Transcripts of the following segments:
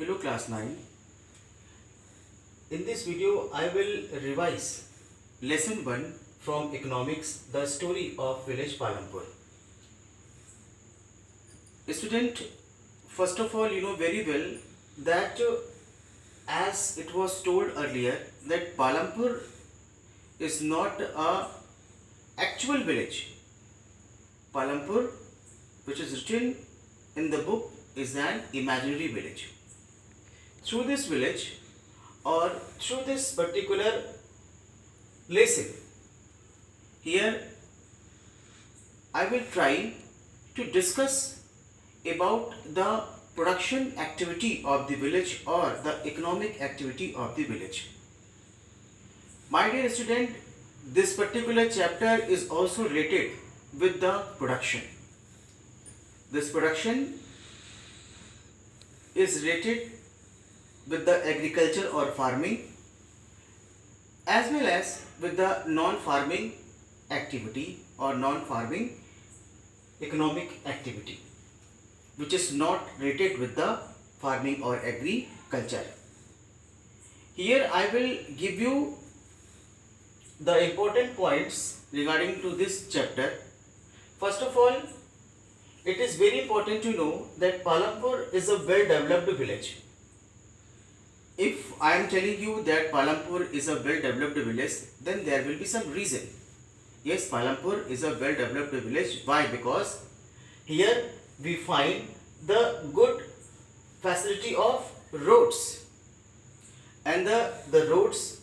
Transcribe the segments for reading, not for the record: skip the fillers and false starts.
Hello class 9. In this video I will revise lesson 1 from economics, the story of village Palampur. Student, first of all you know very well that as it was told earlier that Palampur is not a actual village. Palampur, which is written in the book, is an imaginary village. Through this village or through this particular lesson, here I will try to discuss about the production activity of the village or the economic activity of the village. My dear student, this particular chapter is also related with the production. This production is related with the agriculture or farming as well as with the non-farming activity or non-farming economic activity, which is not related with the farming or agriculture. Here I will give you the important points regarding to this chapter. First of all, it is very important to know that Palampur is a well-developed village. If I am telling you that Palampur is a well-developed village, then there will be some reason. Yes, Palampur is a well-developed village. Why? Because here we find the good facility of roads, and the roads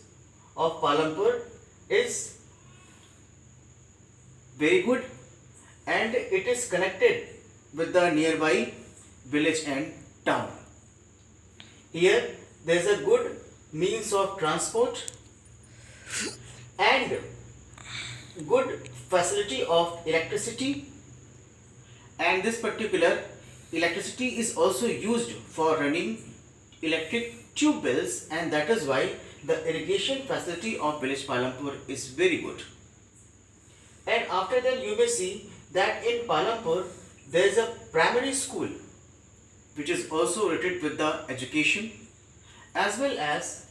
of Palampur is very good and it is connected with the nearby village and town. Here there is a good means of transport and good facility of electricity, and this particular electricity is also used for running electric tube wells, and that is why the irrigation facility of village Palampur is very good. And after that you may see that in Palampur there is a primary school which is also related with the education, as well as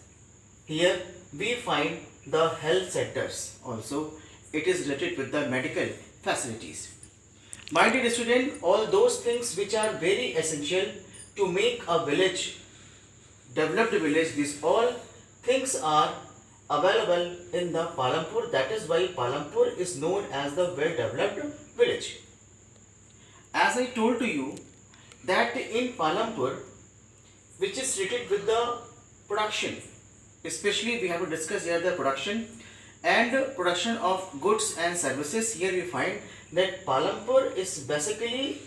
here we find the health centers also. It is related with the medical facilities. My dear student, all those things which are very essential to make a village, developed village, these all things are available in the Palampur. That is why Palampur is known as the well-developed village. As I told to you that in Palampur, which is related with the production, especially we have to discuss here the production and production of goods and services. Here we find that Palampur is basically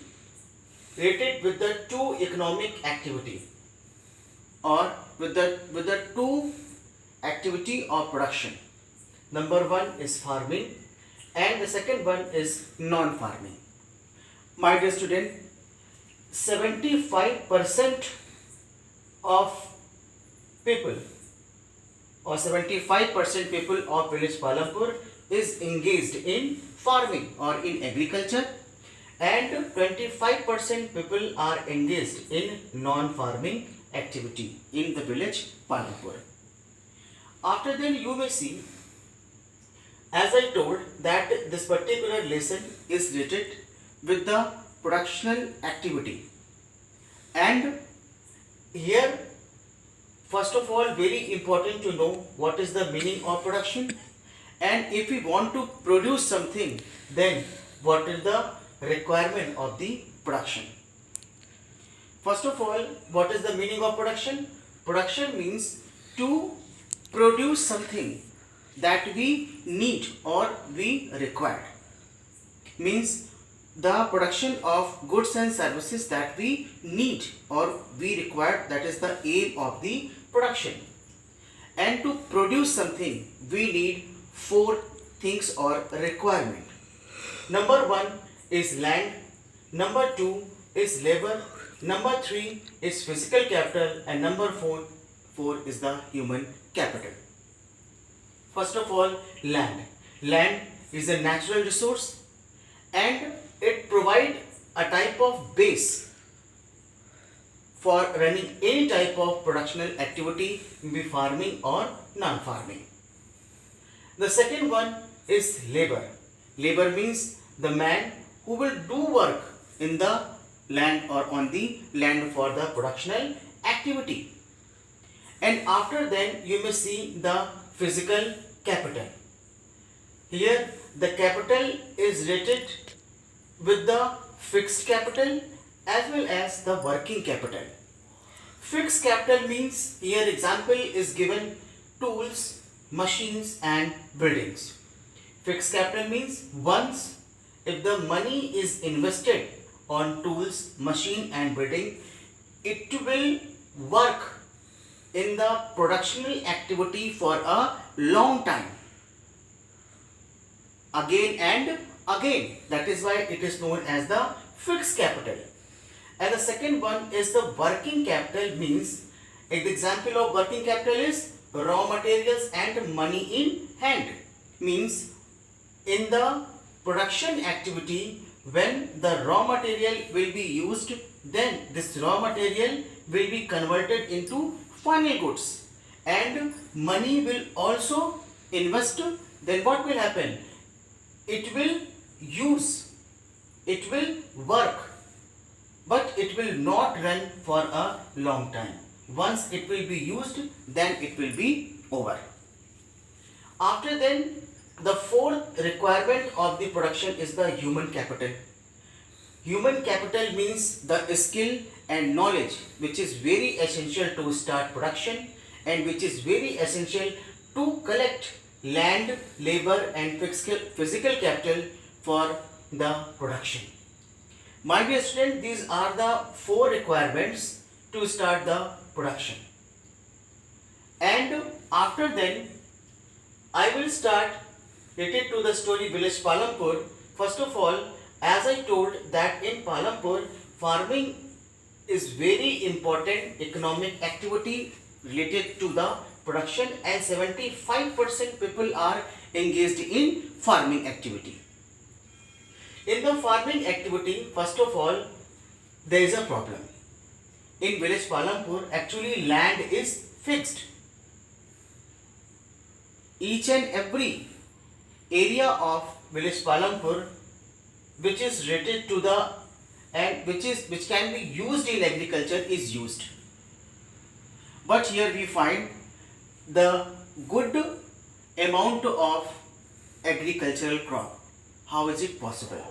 related with the two economic activity or with the two activity of production. Number one is farming and the second one is non-farming. My dear student, 75% of people or 75% people of village Palampur is engaged in farming or in agriculture, and 25% people are engaged in non-farming activity in the village Palampur. After then you may see, as I told, that this particular lesson is related with the productional activity, and here first of all very important to know what is the meaning of production, and if we want to produce something, then what is the requirement of the production. First of all, what is the meaning of production? Production means to produce something that we need or we require. Means the production of goods and services that we need or we require, that is the aim of the production. And to produce something we need four things or requirement. Number one is land, number two is labor, number three is physical capital, and number four is the human capital. First of all, land. Land is a natural resource and it provides a type of base for running any type of productional activity, be farming or non-farming. The second one is labor. Labor means the man who will do work in the land or on the land for the productional activity. And after then you may see the physical capital. Here the capital is rated with the fixed capital as well as the working capital. Fixed capital means, here example is given, tools, machines and buildings. Fixed capital means once if the money is invested on tools, machine and building, it will work in the productional activity for a long time, again and again. That is why it is known as the fixed capital. And the second one is the working capital, means an example of working capital is raw materials and money in hand. Means in the production activity, when the raw material will be used, then this raw material will be converted into final goods and money will also invest. Then what will happen? It will use, it will work, but it will not run for a long time. Once it will be used, then it will be over. After then, the fourth requirement of the production is the human capital. Human capital means the skill and knowledge which is very essential to start production and which is very essential to collect land, labor and physical capital for the production. My dear student, these are the four requirements to start the production. And after then, I will start related to the story village Palampur. First of all, as I told that in Palampur, farming is very important economic activity related to the production and 75% people are engaged in farming activity. In the farming activity, first of all, there is a problem. In village Palampur, actually land is fixed. Each and every area of village Palampur which is rated to the and which can be used in agriculture is used. But here we find the good amount of agricultural crop. How is it possible?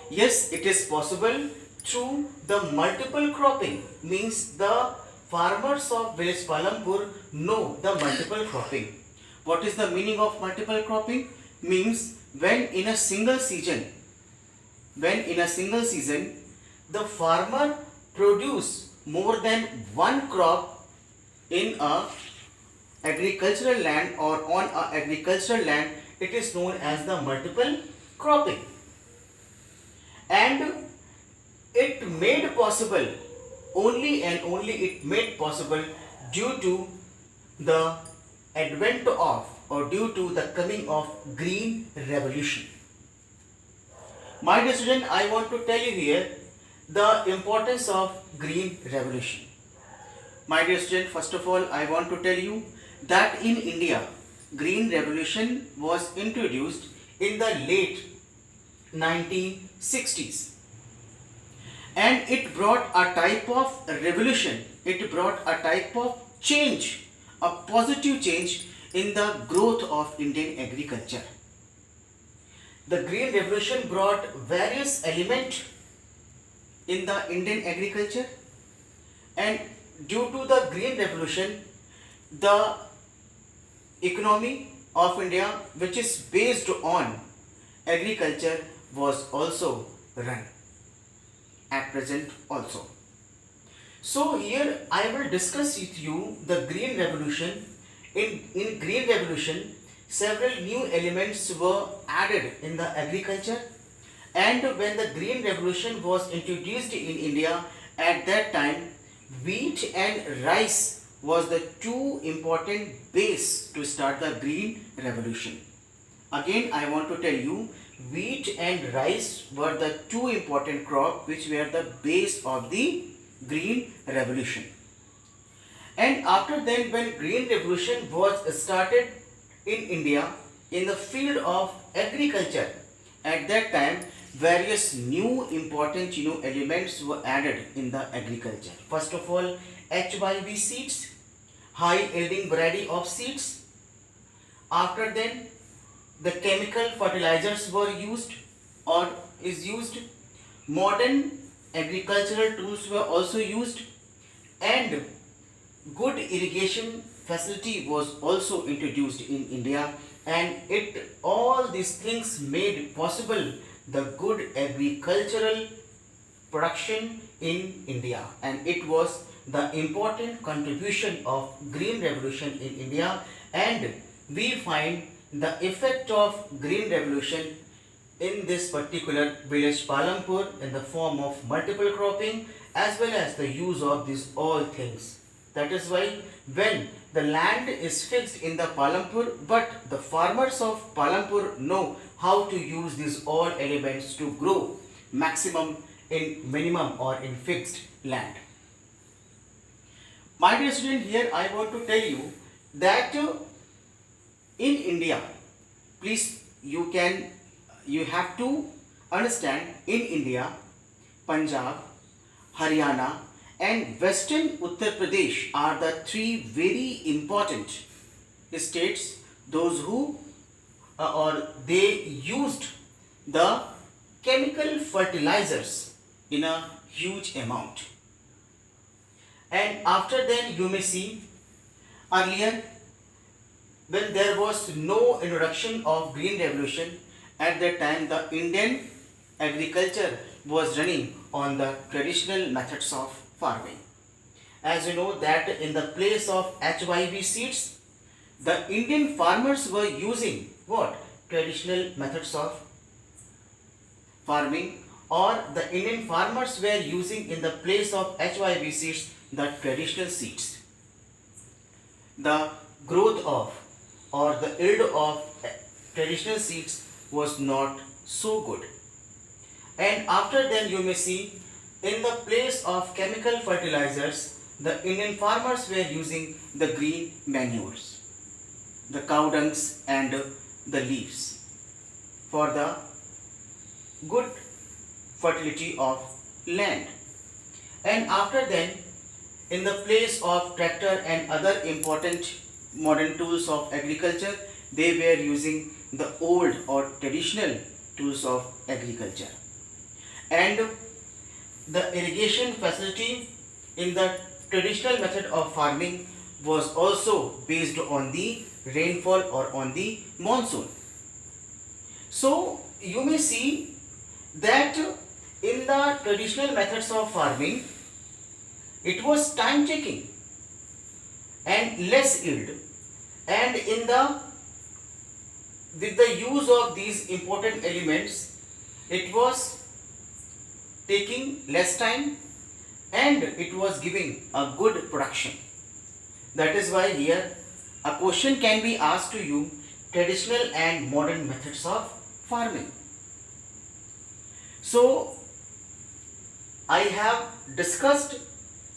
Yes, it is possible through the multiple cropping. Means the farmers of village Palampur know the multiple cropping. What is the meaning of multiple cropping? Means when in a single season, the farmer produce more than one crop in a agricultural land or on a agricultural land, it is known as the multiple cropping. And it made possible, only and only it made possible due to the advent of or due to the coming of green revolution. My dear student, I want to tell you here the importance of green revolution. My dear student, first of all, I want to tell you that in India, green revolution was introduced in the late 1960s. And it brought a type of revolution, it brought a type of change, a positive change in the growth of Indian agriculture. The green revolution brought various elements in the Indian agriculture, and due to the green revolution, the economy of India, which is based on agriculture, was also run at present also. So here I will discuss with you the green revolution. In green revolution, several new elements were added in the agriculture, and when the green revolution was introduced in India, at that time wheat and rice was the two important base to start the green revolution. Again I want to tell you, wheat and rice were the two important crops which were the base of the Green Revolution. And after then, when Green Revolution was started in India in the field of agriculture, at that time various new important elements were added in the agriculture. First of all, HYV seeds, high yielding variety of seeds. After then, the chemical fertilizers were used or is used. Modern agricultural tools were also used, and good irrigation facility was also introduced in India, and it all these things made possible the good agricultural production in India, and it was the important contribution of Green Revolution in India. And we find the effect of Green Revolution in this particular village Palampur in the form of multiple cropping as well as the use of these all things. That is why when the land is fixed in the Palampur, but the farmers of Palampur know how to use these all elements to grow maximum in minimum or in fixed land. My dear student, here I want to tell you that in India, please you have to understand, in India, Punjab, Haryana and Western Uttar Pradesh are the three very important states, those who or they used the chemical fertilizers in a huge amount. And after then you may see, earlier when there was no introduction of Green Revolution, at that time the Indian agriculture was running on the traditional methods of farming. As you know that in the place of HYV seeds, the Indian farmers were using what? Traditional methods of farming, or the Indian farmers were using in the place of HYV seeds the traditional seeds. The growth of or the yield of traditional seeds was not so good. And after then you may see, in the place of chemical fertilizers, the Indian farmers were using the green manures, the cow dungs and the leaves for the good fertility of land. And after then, in the place of tractor and other important modern tools of agriculture, they were using the old or traditional tools of agriculture. And the irrigation facility in the traditional method of farming was also based on the rainfall or on the monsoon. So you may see that in the traditional methods of farming, it was time taking and less yield, and with the use of these important elements, it was taking less time and it was giving a good production. That is why here a question can be asked to you, traditional and modern methods of farming. So I have discussed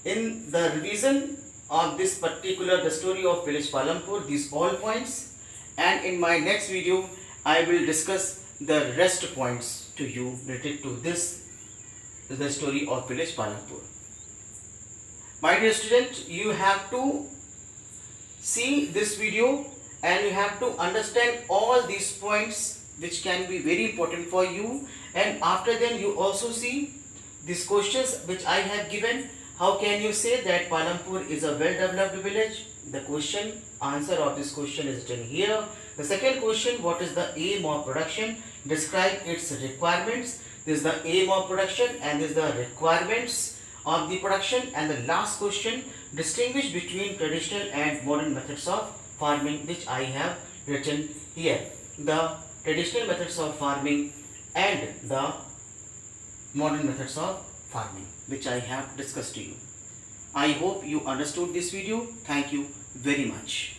in the revision of this particular the story of village Palampur these all points, and in my next video I will discuss the rest points to you related to this the story of village Palampur. My dear student, you have to see this video and you have to understand all these points which can be very important for you, and after then you also see these questions which I have given. How can you say that Palampur is a well-developed village? The question, answer of this question is written here. The second question, what is the aim of production? Describe its requirements. This is the aim of production and this is the requirements of the production. And the last question, distinguish between traditional and modern methods of farming, which I have written here. The traditional methods of farming and the modern methods of farming, which I have discussed to you. I hope you understood this video. Thank you very much.